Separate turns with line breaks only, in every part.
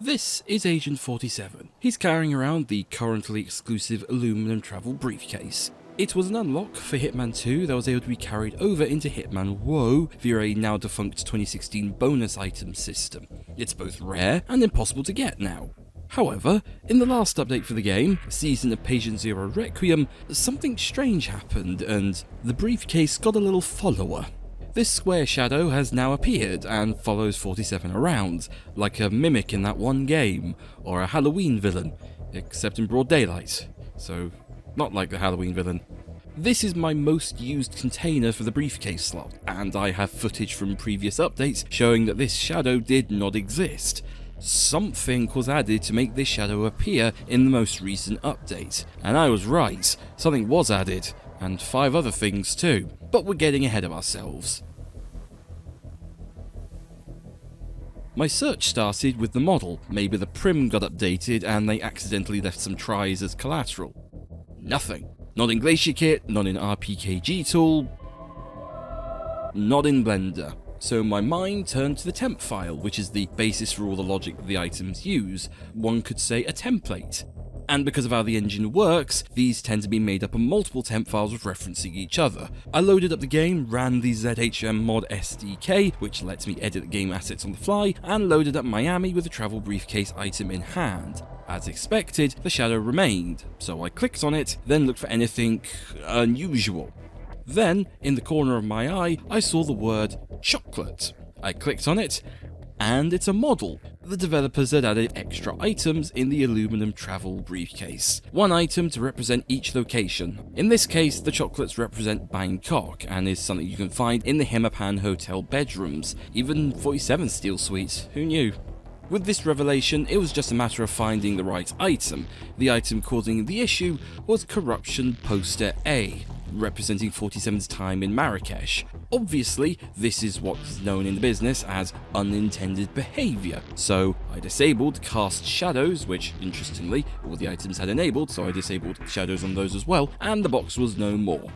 This is Agent 47. He's carrying around the currently exclusive aluminum travel briefcase. It was an unlock for Hitman 2 that was able to be carried over into Hitman Woe via a now defunct 2016 bonus item system. It's both rare and impossible to get now. However, in the last update for the game, Season of Patient Zero Requiem, something strange happened and the briefcase got a little follower. This square shadow has now appeared and follows 47 around, like a mimic in that one game, or a Halloween villain, except in broad daylight, so not like the Halloween villain. This is my most used container for the briefcase slot, and I have footage from previous updates showing that this shadow did not exist. Something was added to make this shadow appear in the most recent update, and I was right, something was added, and 5 other things too, but we're getting ahead of ourselves. My search started with the model. Maybe the prim got updated and they accidentally left some tries as collateral. Nothing. Not in Glacier Kit, not in RPKG tool, not in Blender. So my mind turned to the temp file, which is the basis for all the logic that the items use. One could say a template. And because of how the engine works, these tend to be made up of multiple temp files referencing each other. I loaded up the game, ran the ZHM mod SDK, which lets me edit the game assets on the fly, and loaded up Miami with the travel briefcase item in hand. As expected, the shadow remained, so I clicked on it, then looked for anything unusual. Then, in the corner of my eye, I saw the word chocolate. I clicked on it, and it's a model. The developers had added extra items in the aluminum travel briefcase. One item to represent each location. In this case, the chocolates represent Bangkok, and is something you can find in the Hitman hotel bedrooms. Even 47 Steel Suite, who knew? With this revelation, it was just a matter of finding the right item. The item causing the issue was Corruption Poster A, representing 47's time in Marrakesh. Obviously, this is what's known in the business as unintended behaviour, so I disabled Cast Shadows, which, interestingly, all the items had enabled, so I disabled shadows on those as well, and the box was no more.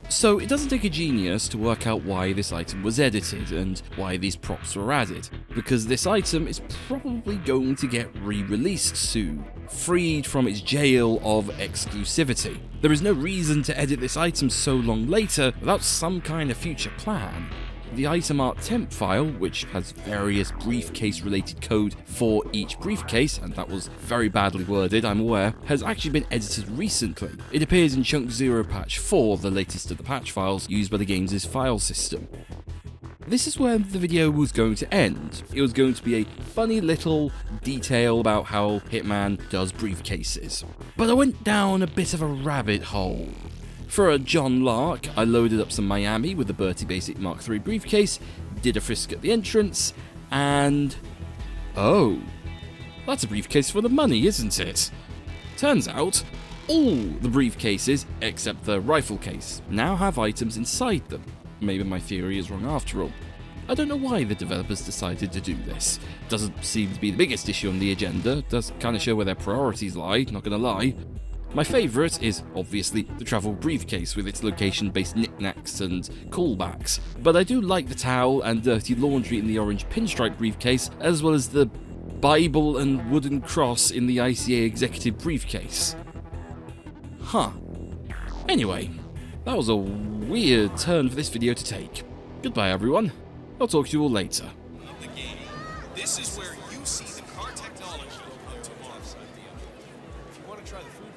So it doesn't take a genius to work out why this item was edited and why these props were added, because this item is probably going to get re-released soon, freed from its jail of exclusivity. There is no reason to edit this item so long later without some kind of future plan. The item art temp file, which has various briefcase related code for each briefcase, and that was very badly worded, I'm aware, has actually been edited recently. It appears in Chunk 0 Patch 4, the latest of the patch files used by the game's file system. This is where the video was going to end. It was going to be a funny little detail about how Hitman does briefcases. But I went down a bit of a rabbit hole. For a John Lark, I loaded up some Miami with the Bertie Basic Mark III briefcase, did a frisk at the entrance, and... oh, that's a briefcase for the money, isn't it? Turns out, all the briefcases, except the rifle case, now have items inside them. Maybe my theory is wrong after all. I don't know why the developers decided to do this. Doesn't seem to be the biggest issue on the agenda, does kind of show where their priorities lie, not gonna lie. My favourite is, obviously, the travel briefcase with its location-based knickknacks and callbacks, but I do like the towel and dirty laundry in the orange pinstripe briefcase, as well as the Bible and wooden cross in the ICA executive briefcase. Huh. Anyway, that was a weird turn for this video to take. Goodbye everyone, I'll talk to you all later.
Of the game. This is where you see the car technology of tomorrow. If you want to try the food